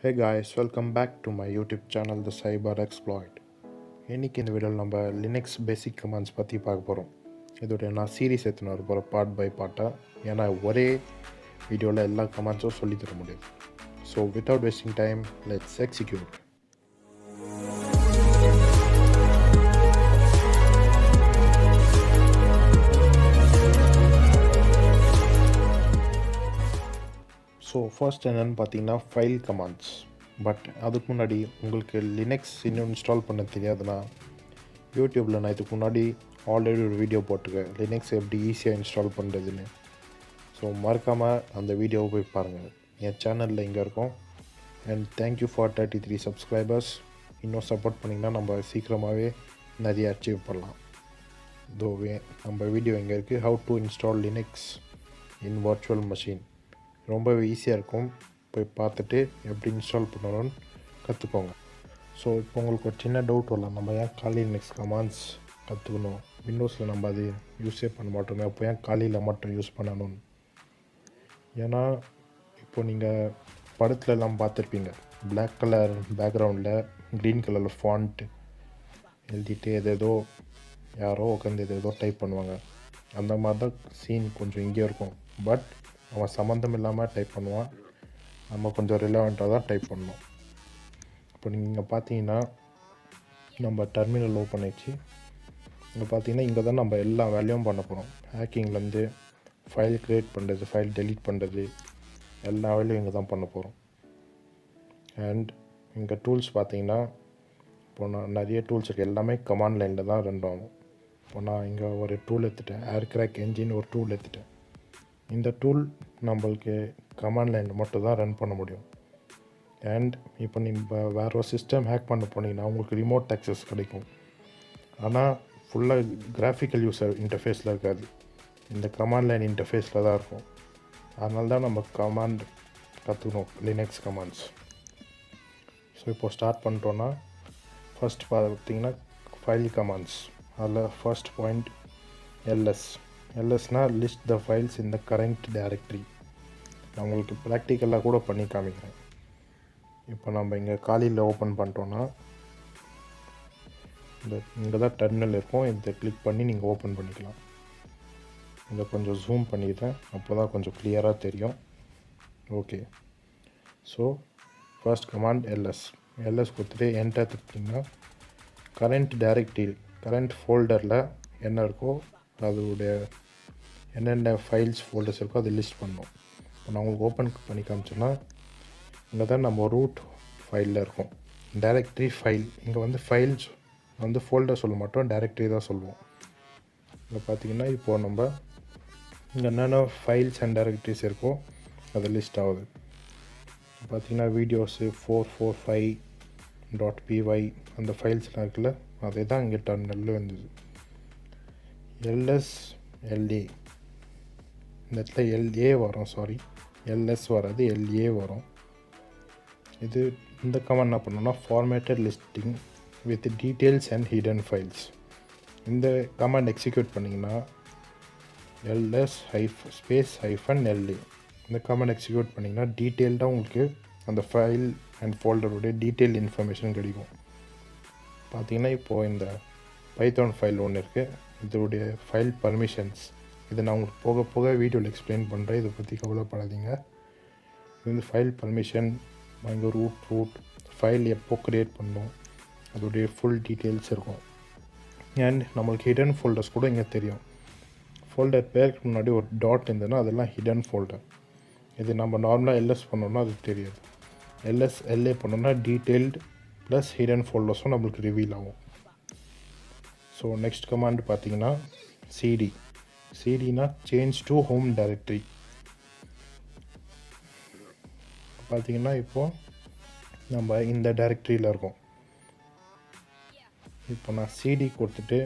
Hey guys, welcome back to my YouTube channel the CyberXploit. இன்னைக்கு இந்த வீடியோவில் நம்ம லினக்ஸ் பேசிக் கமாண்ட்ஸ் பற்றி பார்க்க போகிறோம். இதோட நான் சீரீஸ் எடுத்துன்னு வர போகிறேன் பார்ட் பை பார்ட்டாக. ஏன்னா ஒரே வீடியோவில் எல்லா கமாண்ட்ஸும் சொல்லி தர முடியாது. So without wasting time let's execute. So first என்னென்னு பார்த்தீங்கன்னா ஃபைல் கமாண்ட்ஸ். பட் அதுக்கு முன்னாடி உங்களுக்கு லினக்ஸ் இன்னும் இன்ஸ்டால் பண்ண தெரியாதுன்னா யூடியூப்பில் நான் இதுக்கு முன்னாடி ஆல்ரெடி ஒரு வீடியோ போட்டிருக்கேன் லினக்ஸ் எப்படி ஈஸியாக இன்ஸ்டால் பண்ணுறதுன்னு. ஸோ மறக்காமல் அந்த வீடியோவை போய் பாருங்கள், என் சேனலில் இங்கே இருக்கும். And thank you for 33 subscribers. இன்னும் சப்போர்ட் பண்ணிங்கன்னா நம்ம சீக்கிரமாகவே நிறைய அச்சீவ் பண்ணலாம். இதோவே நம்ம வீடியோ இங்கே இருக்குது, how to install Linux in virtual machine. ரொம்ப ஈஸியாக இருக்கும், போய் பார்த்துட்டு எப்படி இன்ஸ்டால் பண்ணணும்னு கற்றுக்கோங்க. ஸோ இப்போ உங்களுக்கு ஒரு சின்ன டவுட் வரலாம், நம்ம ஏன் காலி லினக்ஸ் கமாண்ட்ஸ் கற்றுக்கணும், விண்டோஸில் நம்ம அது யூஸே பண்ண மாட்டோமே, அப்போ ஏன் காலியில் மட்டும் யூஸ் பண்ணணும்னு. ஏன்னா இப்போ நீங்கள் படத்துல எல்லாம் பார்த்துருப்பீங்க, பிளாக் கலர் பேக்ரவுண்டில் க்ரீன் கலரில் ஃபாண்ட் எழுதிட்டு எதேதோ யாரோ உட்காந்து எதேதோ டைப் பண்ணுவாங்க. அந்த மாதிரி தான் சீன் கொஞ்சம் இங்கே இருக்கும். பட் அவன் சம்மந்தம் இல்லாமல் டைப் பண்ணுவான், நம்ம கொஞ்சம் ரிலவெண்ட்டாக தான் டைப் பண்ணணும். இப்போ நீங்கள் பார்த்தீங்கன்னா நம்ம டெர்மினல் ஓப்பன் ஆயிடுச்சு. இங்கே பார்த்தீங்கன்னா இங்கே தான் நம்ம எல்லா வேலையும் பண்ண போகிறோம். ஹேக்கிங்லேருந்து ஃபைல் க்ரியேட் பண்ணுறது, ஃபைல் டெலீட் பண்ணுறது, எல்லா வேலையும் இங்கே தான் பண்ண போகிறோம். அண்ட் இங்கே டூல்ஸ் பார்த்தீங்கன்னா இப்போ நான் நிறைய டூல்ஸ் இருக்குது, எல்லாமே கமாண்ட் லைனில் தான் ரன் ஆகும். இப்போ நான் இங்கே ஒரு டூல் எடுத்துட்டேன், ஏர்க்ராக் என்ஜின் ஒரு டூல் எடுத்துட்டேன். இந்த டூல் நம்மளுக்கு கமாண்ட் லைனில் மட்டும் தான் ரன் பண்ண முடியும். அண்ட் இப்போ நீங்கள் வேறு ஒரு சிஸ்டம் ஹேக் பண்ண போனீங்கன்னா உங்களுக்கு ரிமோட் ஆக்சஸ் கிடைக்கும். ஆனால் ஃபுல்லாக கிராஃபிக்கல் யூசர் இன்டர்ஃபேஸில் இருக்காது, இந்த கமாண்ட் லைன் இன்டர்ஃபேஸில் தான் இருக்கும். அதனால தான் நம்ம கமாண்ட் கற்றுக்கணும், லினக்ஸ் கமாண்ட்ஸ். ஸோ இப்போது ஸ்டார்ட் பண்ணிட்டோன்னா ஃபஸ்ட் பார்த்தீங்கன்னா ஃபைல் கமாண்ட்ஸ். அதில் ஃபர்ஸ்ட் பாயிண்ட் எல்எஸ்னால் list the files in the current directory. நான் உங்களுக்கு ப்ராக்டிக்கலாக கூட பண்ணி காமிக்கிறேன். இப்போ நம்ம இங்கே காலியில் ஓப்பன் பண்ணிட்டோன்னா இங்கே தான் டெர்மினல் இருக்கும், இதை கிளிக் பண்ணி நீங்கள் ஓப்பன் பண்ணிக்கலாம். இதை கொஞ்சம் ஜூம் பண்ணிடுறேன், அப்போ தான் கொஞ்சம் கிளியராக தெரியும். Okay, so first command LS கொடுத்துட்டு என்டர் தட்டிங்கன்னா கரண்ட் டைரக்டரி, கரண்ட் ஃபோல்டரில் என்ன இருக்கோ அதோடைய என்னென்ன ஃபைல்ஸ் ஃபோல்டர்ஸ் இருக்கோ அதை லிஸ்ட் பண்ணோம். இப்போ நான் உங்களுக்கு ஓப்பன் பண்ணி காமிச்சோன்னா இங்கே தான் நம்ம ரூட் ஃபைலில் இருக்கும், டைரக்டரி ஃபைல். இங்கே வந்து ஃபைல்ஸ் வந்து ஃபோல்டர் சொல்ல மாட்டோம், டைரக்டரி தான் சொல்லுவோம். இங்கே பார்த்தீங்கன்னா இப்போது நம்ம இங்கே என்னென்ன ஃபைல்ஸ் அண்ட் டைரக்டரிஸ் இருக்கோ அது லிஸ்ட் ஆகுது. பார்த்திங்கன்னா வீடியோஸு 445.py அந்த ஃபைல்ஸ்லாம் இருக்குல்ல, அதே தான் இங்கே டெர்மினலில் வந்தது. எல்எஸ்எல்ஏ இந்த இடத்துல எல்ஏ வரும், சாரி எல்எஸ் வராது, எல்ஏ வரும். இது இந்த கமாண்ட் என்ன பண்ணோன்னா formatted listing with details and hidden files. இந்த கமாண்ட் எக்ஸிக்யூட் பண்ணிங்கன்னா எல்எஸ் -LA இந்த கமாண்ட் எக்ஸிக்யூட் பண்ணிங்கன்னா டீட்டெயில்டாக உங்களுக்கு அந்த ஃபைல் அண்ட் ஃபோல்டருடைய டீட்டெயில் இன்ஃபர்மேஷன் கிடைக்கும். பார்த்திங்கன்னா இப்போது இந்த பைத்தான் ஃபைல் ஒன்று இருக்குது, இதோடைய ஃபைல் பர்மிஷன்ஸ் இதை நான் உங்களுக்கு போக போக வீடியோவில் எக்ஸ்பிளைன் பண்ணுறேன், இதை பற்றி கவலைப்படாதீங்க. இது வந்து ஃபைல் பர்மிஷன், இங்கே ரூட் ஃபைல் எப்போ க்ரியேட் பண்ணணும் அதோடைய ஃபுல் டீட்டெயில்ஸ் இருக்கும். அண்ட் நம்மளுக்கு ஹிடன் ஃபோல்டர்ஸ் கூட இங்கே தெரியும். ஃபோல்டர் பேருக்கு முன்னாடி ஒரு டாட் இருந்ததுன்னா அதெல்லாம் ஹிடன் ஃபோல்டர். இது நம்ம நார்மலாக எல்எஸ் பண்ணோன்னா அது தெரியாது. எல்எஸ்எல்ஏ பண்ணோன்னா டீட்டெயில்டு ப்ளஸ் ஹிடன் ஃபோல்டர்ஸும் நம்மளுக்கு ரிவீல் ஆகும். ஸோ நெக்ஸ்ட் கமாண்ட் பார்த்தீங்கன்னா சிடினா சேஞ்ச் டு ஹோம் டைரக்டரி. பார்த்தீங்கன்னா இப்போது நம்ம இந்த டைரக்டரியில் இருக்கோம். இப்போ நான் சிடி கொடுத்துட்டு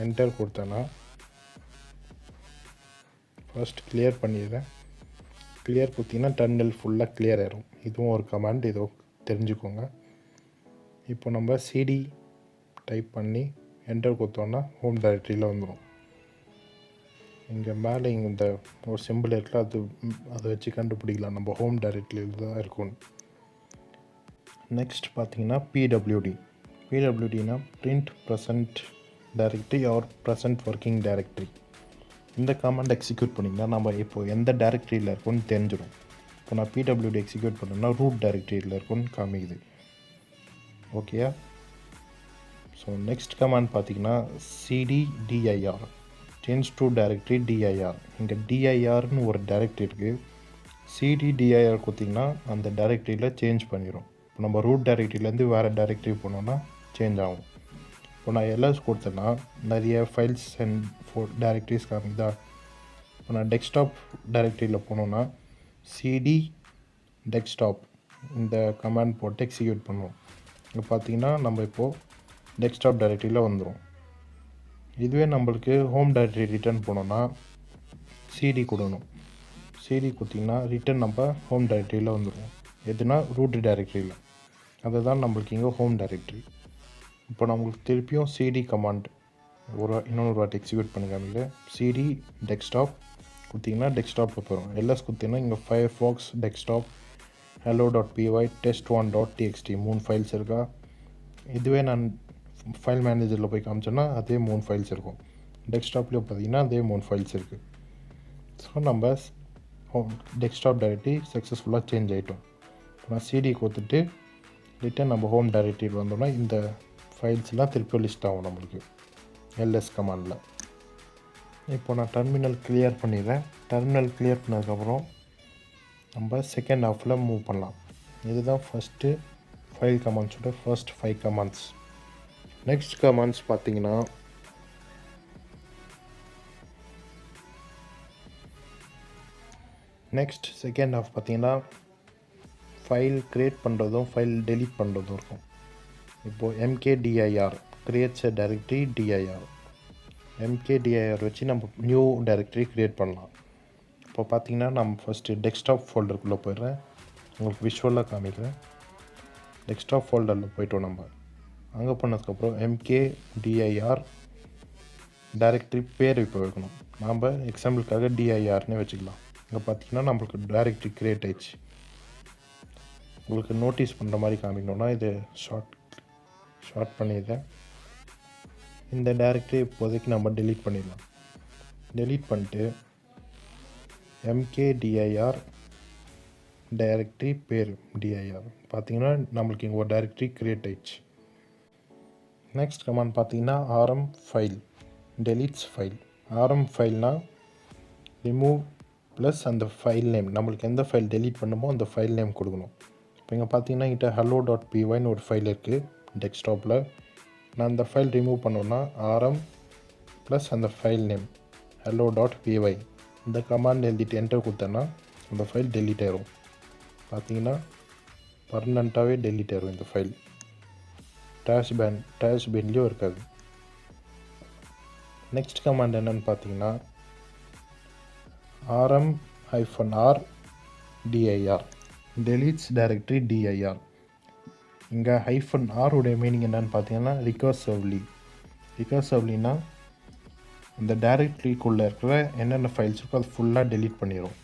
என்டர் கொடுத்தேன்னா ஃபர்ஸ்ட் கிளியர் பண்ணிடுறேன். கிளியர் கொடுத்தீங்கன்னா டெர்மினல் ஃபுல்லாக கிளியர் ஆயிரும். இதுவும் ஒரு கமாண்ட், இதோ தெரிஞ்சுக்கோங்க. இப்போ நம்ம சிடி டைப் பண்ணி என்டர் கொடுத்தோன்னா ஹோம் டைரக்டரியில் வந்துடும். இங்கே மேலே இங்கே இந்த ஒரு சிம்பிள் இருக்குல்ல, அதை வச்சு கண்டுபிடிக்கலாம் நம்ம ஹோம் டைரக்டரியில் தான் இருக்கும். நெக்ஸ்ட் பார்த்தீங்கன்னா பிடபிள்யூடினா print present directory or present working directory. இந்த கமாண்ட் எக்ஸிக்யூட் பண்ணிங்கன்னா நம்ம இப்போது எந்த டைரக்டரியில் இருக்குன்னு தெரிஞ்சிடும். இப்போ நான் பிடபிள்யூடி எக்ஸிக்யூட் பண்ணோம்னா ரூட் டைரக்டரியில் இருக்குன்னு காமிக்குது. ஓகேயா? ஸோ நெக்ஸ்ட் கமாண்ட் பார்த்தீங்கன்னா cddir change to directory dir. இங்கே dirன்னு ஒரு டைரக்டரி இருக்குது. cddir கொடுத்திங்கன்னா அந்த டைரக்டரியில் சேஞ்ச் பண்ணிடும். இப்போ நம்ம ரூட் டைரக்டரியிலேருந்து வேறு டைரக்டரி போனோன்னா சேஞ்ச் ஆகும். இப்போ நான் எல்எஸ் கொடுத்தேன்னா நிறைய ஃபைல்ஸ் அண்ட் டைரக்டரிஸ் காமிக்குதா? இப்போ நான் டெஸ்க்டாப் டைரக்டரியில் போனோன்னா சிடி டெஸ்க்டாப் இந்த கமாண்ட் போட்டு எக்ஸிக்யூட் பண்ணுவோம். இங்கே பார்த்தீங்கன்னா நம்ம இப்போது டெஸ்க்டாப் டைரக்டரியில் வந்துடும். இதுவே நம்மளுக்கு ஹோம் டைரக்டரி ரிட்டர்ன் போனோன்னா சிடி கொடுக்கணும். சிடி கொடுத்திங்கன்னா ரிட்டர்ன் நம்ம ஹோம் டைரக்டரியில் வந்துடும். எதுனா ரூட் டைரக்டரியில். அதுதான் நம்மளுக்கு இங்கே ஹோம் டைரக்டரி. இப்போ நம்மளுக்கு திருப்பியும் சிடி கமாண்ட் இன்னொரு வாட்டி எக்ஸிக்யூட் பண்ணி காமிக்கிறேன். சிடி டெஸ்க்டாப் கொடுத்திங்கன்னா டெஸ்க்டாப்பில் போயிடும். எல்எஸ் கொடுத்திங்கன்னா இங்கே Firefox desktop hello.py test1.txt 3 files இருக்கா? இதுவே நான் ஃபைல் மேனேஜரில் போய் காமிச்சோன்னா அதே 3 ஃபைல்ஸ் இருக்கும். டெஸ்க்டாப்லேயும் பார்த்தீங்கன்னா அதே 3 ஃபைல்ஸ் இருக்குது. ஸோ நம்ம டெஸ்க்டாப் டைரக்டரி சக்ஸஸ்ஃபுல்லாக சேஞ்ச் ஆகிட்டோம். நான் சிடி கொடுத்துட்டு ரிட்டன் நம்ம ஹோம் டைரக்டரி வந்தோம்னா இந்த ஃபைல்ஸ்லாம் திருப்பி லிஸ்ட் ஆகும் நம்மளுக்கு எல்எஸ் கமாண்டில். இப்போ நான் டெர்மினல் கிளியர் பண்ணிடுறேன். டெர்மினல் கிளியர் பண்ணதுக்கப்புறம் நம்ம செகண்ட் ஹாஃபில் மூவ் பண்ணலாம். இதுதான் ஃபஸ்ட்டு ஃபைல் கமாண்ட்ஸோட ஃபர்ஸ்ட் 5 கமாண்ட்ஸ். நெக்ஸ்ட் கமாண்ட்ஸ் பார்த்தீங்கன்னா நெக்ஸ்ட் செகண்ட் ஹாஃப் பார்த்தீங்கன்னா ஃபைல் க்ரியேட் பண்ணுறதும் ஃபைல் டெலீட் பண்ணுறதும் இருக்கும். இப்போது mkdir creates a directory dir. mkdir வச்சு நம்ம நியூ டைரக்டரி க்ரியேட் பண்ணலாம். இப்போ பார்த்தீங்கன்னா நம்ம ஃபஸ்ட்டு டெஸ்க்டாப் ஃபோல்டருக்குள்ளே போயிடுறேன். உங்களுக்கு விஷுவலாக காமிக்கிறேன். டெஸ்க்டாப் ஃபோல்டரில் போய்ட்டோம். நம்ம அங்கே பண்ணதுக்கப்புறம் mkdir டைரக்டரி பேர் இப்போ வைக்கணும். நாம் எக்ஸாம்பிளுக்காக dirனே வச்சுக்கலாம். இங்கே பார்த்தீங்கன்னா நம்மளுக்கு டைரக்டரி க்ரியேட் ஆயிடுச்சு. உங்களுக்கு நோட்டீஸ் பண்ணுற மாதிரி காமிக்கணுன்னா இது ஷார்ட் பண்ணிடுறேன். இந்த டைரக்டரி இப்போதைக்கு நம்ம டெலீட் பண்ணிடலாம். டெலீட் பண்ணிட்டு mkdir டைரக்டரி பேர் dir பார்த்தீங்கன்னா நம்மளுக்கு இங்கே ஒரு டைரக்டரி க்ரியேட் ஆயிடுச்சு. நெக்ஸ்ட் கமாண்ட் பார்த்தீங்கன்னா rm file deletes file. rm ஃபைல்னால் ரிமூவ் ப்ளஸ் அந்த ஃபைல் நேம், நம்மளுக்கு எந்த ஃபைல் டெலீட் பண்ணுமோ அந்த ஃபைல் நேம் கொடுக்கணும். இப்போ இங்கே பார்த்தீங்கன்னா என்கிட்ட hello.pyன்னு ஒரு ஃபைல் இருக்குது டெஸ்க்டாப்பில். நான் அந்த ஃபைல் ரிமூவ் பண்ணோன்னா rm ப்ளஸ் அந்த ஃபைல் நேம் hello.py இந்த கமாண்ட் எழுதிட்டு என்டர் கொடுத்தேன்னா அந்த ஃபைல் டெலீட் ஆயிரும். பார்த்தீங்கன்னா பர்மனண்ட்டாகவே டெலீட் ஆயிரும் இந்த ஃபைல். ட்ராஷ் பேன்லேயும் இருக்காது. நெக்ஸ்ட் கமாண்ட் என்னென்னு பார்த்தீங்கன்னா rm-r dir டெலீட்ஸ் டைரக்டரி dir. இங்கே -r உடைய மீனிங் என்னென்னு பார்த்தீங்கன்னா ரிகர்சிவ்லினா இந்த டைரக்டரிக்குள்ளே இருக்கிற என்னென்ன ஃபைல்ஸ் இருக்கோ அது ஃபுல்லாக டெலீட் பண்ணிடும்.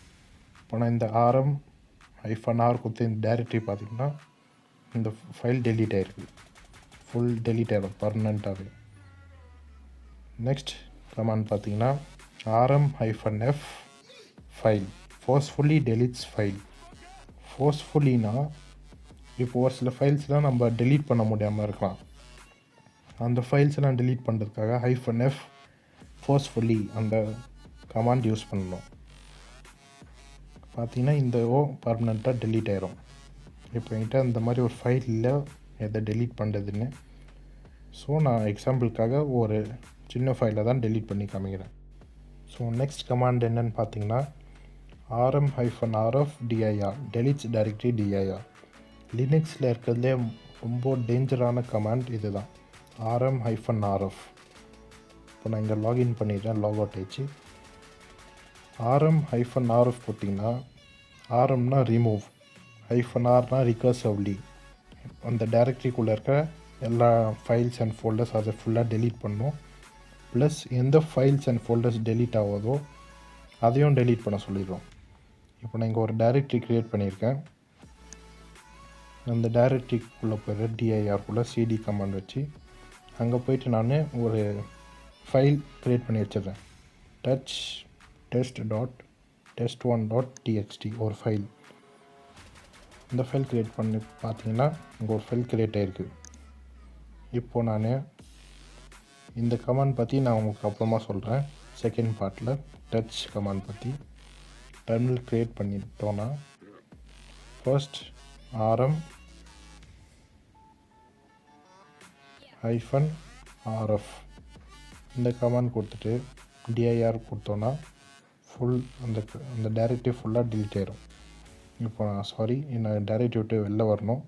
இப்போ நான் இந்த rm-r கொடுத்து இந்த டைரக்டரி பார்த்திங்கன்னா இந்த ஃபைல் டெலீட் ஆகிருக்கு. ஃபுல் டெலீட் ஆகிடும் பர்மனண்ட்டாகவே. நெக்ஸ்ட் கமாண்ட் பார்த்தீங்கன்னா rm-f file forcefully deletes file. ஃபோர்ஸ்ஃபுல்லினா இப்போ ஒரு சில ஃபைல்ஸ்லாம் நம்ம டெலீட் பண்ண முடியாமல் இருக்கலாம். அந்த ஃபைல்ஸ்லாம் டெலீட் பண்ணுறதுக்காக -f ஃபோர்ஸ்ஃபுல்லி அந்த கமாண்ட் யூஸ் பண்ணணும். பார்த்தீங்கன்னா இந்த பர்மனெண்ட்டாக டெலீட் ஆயிரும். இப்போ என்கிட்ட அந்த மாதிரி ஒரு ஃபைல் இல்லை எதை டெலீட் பண்ணுறதுன்னு. ஸோ நான் எக்ஸாம்பிளுக்காக ஒரு சின்ன ஃபைலை தான் டெலீட் பண்ணி காமிக்கிறேன். ஸோ நெக்ஸ்ட் கமாண்ட் என்னென்னு பார்த்தீங்கன்னா rm-rf dir டெலீட்ஸ் டைரக்டரி dir. லினக்ஸில் இருக்கிறதுலே ரொம்ப டேஞ்சரான கமாண்ட் இது தான் rm-rf. இப்போ நான் இங்கே லாகின் பண்ணிடுறேன். லாக் அவுட் ஆயிடுச்சு. rm-rf போட்டிங்கன்னா rmனா ரிமூவ், -rனா ரிகர்சிவ்லி அந்த டைரக்டரிக்குள்ளே இருக்க எல்லா ஃபைல்ஸ் அண்ட் ஃபோல்டர்ஸ் அதை ஃபுல்லாக டெலீட் பண்ணணும். ப்ளஸ் எந்த ஃபைல்ஸ் அண்ட் ஃபோல்டர்ஸ் டெலீட் ஆகுதோ அதையும் டெலீட் பண்ண சொல்லிடுறோம். இப்போ நான் இங்கே ஒரு டைரக்டரி க்ரியேட் பண்ணியிருக்கேன். அந்த டைரக்டரிக்குள்ளே போய்ட்டு டிஐஆருக்குள்ளே சிடி கமாண்ட் வச்சு அங்கே போய்ட்டு நான் ஒரு ஃபைல் க்ரியேட் பண்ணி வச்சிடுறேன். test.test1.txt ஒரு ஃபைல். இந்த ஃபைல் க்ரியேட் பண்ணி பார்த்தீங்கன்னா இங்கே ஒரு ஃபைல் க்ரியேட் ஆகிருக்கு. இப்போது நான் இந்த கமாண்ட் பற்றி நான் உங்களுக்கு அப்புறமா சொல்கிறேன். செகண்ட் பார்ட்டில் டச் கமாண்ட் பற்றி டெர்மினல் க்ரியேட் பண்ணிட்டோன்னா ஃபர்ஸ்ட் rm-rf இந்த கமாண்ட் கொடுத்துட்டு dir கொடுத்தோன்னா அந்த டைரக்டிவ் ஃபுல்லாக டிலீட் ஆயிரும். இப்போ நான் டைரக்டிவ் விட்டு வெளில வரணும்.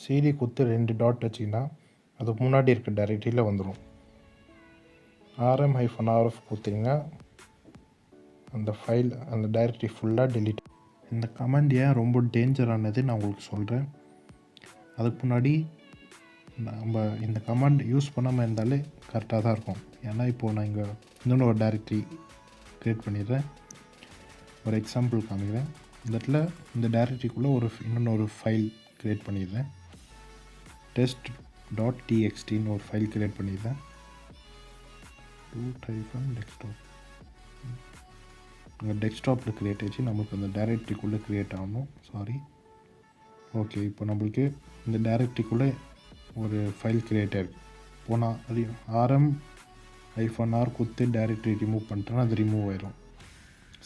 சிடி கொடுத்து 2 டாட் வச்சிங்கன்னா அதுக்கு முன்னாடி இருக்க டைரக்டரியில் வந்துடும். rm-rf கொடுத்தீங்கன்னா அந்த ஃபைல் அந்த டைரக்டரி ஃபுல்லாக டெலீட். இந்த கமாண்ட் ஏன் ரொம்ப டேஞ்சரானது நான் உங்களுக்கு சொல்கிறேன். அதுக்கு முன்னாடி நம்ம இந்த கமாண்ட் யூஸ் பண்ணாமல் இருந்தாலே கரெக்டாக தான் இருக்கும். ஏன்னா இப்போது நான் இங்கே இன்னொன்று ஒரு டைரக்டரி க்ரியேட் பண்ணிடுறேன். ஒரு எக்ஸாம்பிள் காமிக்கிறேன். இந்த இடத்துல இந்த டைரக்டரிக்குள்ளே இன்னொன்று ஃபைல் க்ரியேட் பண்ணிடுறேன். test.txt ஒரு ஃபைல் க்ரியேட் பண்ணிடுறேன். டெஸ்க்டாப் அங்கே டெஸ்க்டாப்பில் க்ரியேட் ஆச்சு. நம்மளுக்கு அந்த டைரக்டரிக்குள்ளே க்ரியேட் ஆகணும். ஓகே, இப்போ நம்மளுக்கு இந்த டைரக்டரிக்குள்ளே ஒரு ஃபைல் க்ரியேட் ஆகிருக்கு. இப்போ நான் அது rm-r கொடுத்து டைரக்டரி ரிமூவ் பண்ணிட்டேன்னா அது ரிமூவ் ஆயிரும்.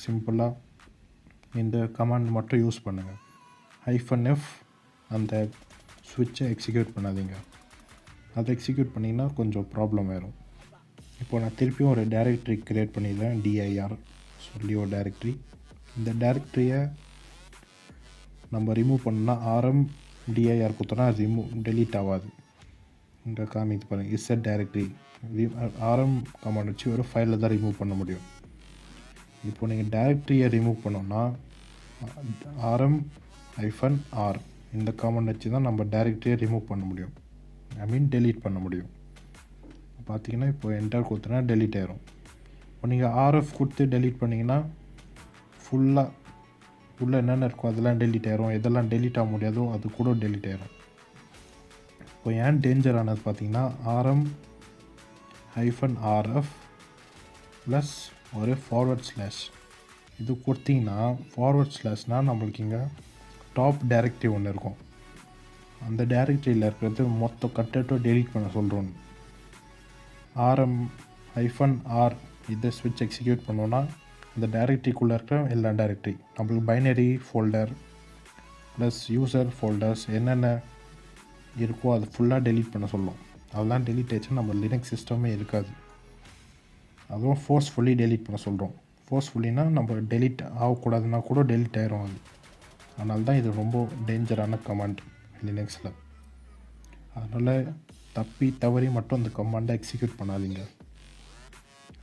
சிம்பிளாக இந்த கமாண்ட் மட்டும் யூஸ் பண்ணுங்கள். -f அந்த ஸ்விட்சை எக்ஸிக்யூட் பண்ணாதீங்க. அதை எக்ஸிக்யூட் பண்ணிங்கன்னா கொஞ்சம் ப்ராப்ளம் ஆயிரும். இப்போ நான் திருப்பியும் ஒரு டைரக்டரி க்ரியேட் பண்ணிடுறேன். dir சொல்லி ஒரு டைரக்டரி. இந்த டைரக்டரியை நம்ம ரிமூவ் பண்ணோன்னா rm-dir கொடுத்தோன்னா அது டெலீட் ஆகாது. இங்கே காமிக்கு பாருங்கள். இசட் டைரக்டரி rm கமாண்ட் வச்சு ஒரு ஃபைலில் தான் ரிமூவ் பண்ண முடியும். இப்போ நீங்கள் டைரக்டரியை ரிமூவ் பண்ணோன்னா rm-r இந்த கமாண்ட் வச்சு தான் நம்ம டைரக்டரியை ரிமூவ் பண்ண முடியும். டெலீட் பண்ண முடியும். பார்த்தீங்கன்னா இப்போ என்டர் கொடுத்தனா டெலீட் ஆயிரும். இப்போ நீங்கள் rf கொடுத்து டெலீட் பண்ணிங்கன்னா ஃபுல்லாக உள்ளே என்னென்ன இருக்கோ அதெல்லாம் டெலீட் ஆயிரும். எதெல்லாம் டெலீட் ஆக முடியாதோ அது கூட டெலீட் ஆயிரும். இப்போ ஏன் டேஞ்சர் ஆனது பார்த்தீங்கன்னா rm-rf ப்ளஸ் ஒரு // இது கொடுத்தீங்கன்னா // நம்மளுக்கு இங்கே டாப் டைரக்டரி ஒன்று இருக்கும். அந்த டைரக்டரியில் இருக்கிறது மொத்த கண்டென்ட்டும் டெலீட் பண்ண சொல்கிறோம். rm-r இதை ஸ்விட்ச் எக்ஸிக்யூட் பண்ணோன்னா அந்த டைரக்டரிக்குள்ளே இருக்கிற எல்லா டைரக்டரி நம்மளுக்கு binary folder plus user folders என்னென்ன இருக்கோ அது ஃபுல்லாக டெலீட் பண்ண சொல்லும். அதெல்லாம் டெலீட் ஆகிடுச்சுன்னா நம்ம லினக்ஸ் சிஸ்டமே இருக்காது. அதுவும் ஃபோர்ஸ்ஃபுல்லி டெலீட் பண்ண சொல்கிறோம். ஃபோர்ஸ்ஃபுல்லினா நம்ம டெலீட் ஆகக்கூடாதுன்னா கூட டெலீட் ஆயிரும் அது. அதனால தான் இது ரொம்ப டேஞ்சரான கமாண்ட் லினக்ஸில். அதனால் தவறி மட்டும் அந்த கமாண்டை எக்ஸிக்யூட் பண்ணாதீங்க.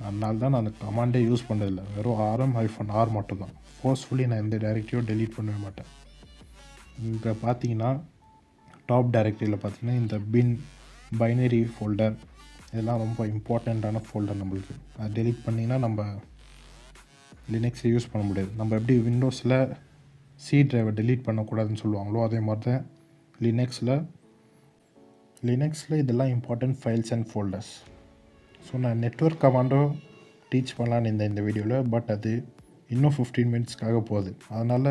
அதனால தான் நான் அந்த கமாண்டே யூஸ் பண்ணுறதில்ல. வெறும் rm-r மட்டும் தான். ஃபோர்ஸ்ஃபுல்லி நான் எந்த டைரக்டரியும் டெலீட் பண்ணவே மாட்டேன். இங்கே பார்த்தீங்கன்னா டாப் டைரக்டரியில் பார்த்தீங்கன்னா இந்த பைனரி ஃபோல்டர் இதெல்லாம் ரொம்ப இம்பார்ட்டண்ட்டான ஃபோல்டர் நம்மளுக்கு. அது டெலீட் பண்ணிங்கன்னா நம்ம லினக்ஸை யூஸ் பண்ண முடியாது. நம்ம எப்படி விண்டோஸில் சி டிரைவை டெலீட் பண்ணக்கூடாதுன்னு சொல்லுவாங்களோ அதே மாதிரி தான் லினக்ஸில் இதெல்லாம் important files and folders. So நான் நெட்வொர்க் கமாண்டோ டீச் பண்ணலான்னு இந்த வீடியோவில். பட் அது இன்னும் 15 மினிட்ஸ்க்காக போகுது. அதனால்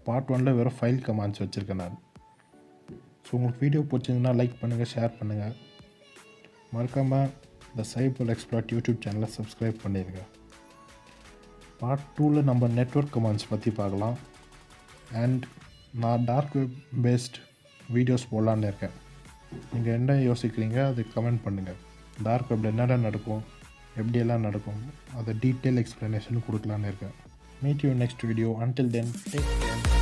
பார்ட் 1ல் வெறும் ஃபைல் கமாண்ட்ஸ் வச்சுருக்கேன் நான். ஸோ உங்களுக்கு வீடியோ பிடிச்சிருந்ததுன்னா லைக் பண்ணுங்கள், ஷேர் பண்ணுங்கள். மறக்காமல் இந்த CyberXploit யூடியூப் சேனலை சப்ஸ்கிரைப் பண்ணிடுங்க. பார்ட் 2ல் நம்ம நெட்வொர்க் கமாண்ட்ஸ் பற்றி பார்க்கலாம். அண்ட் நான் டார்க் வெப் பேஸ்ட் வீடியோஸ் போடலான்னு இருக்கேன். நீங்கள் என்ன யோசிக்கிறீங்க அது கமெண்ட் பண்ணுங்கள். டார்க் வெப்பில் என்னென்ன நடக்கும், எப்படியெல்லாம் நடக்கும், அதை டீட்டெயில் எக்ஸ்ப்ளனேஷன் கொடுக்கலான்னு இருக்கேன். Meet you next video. Until then take care.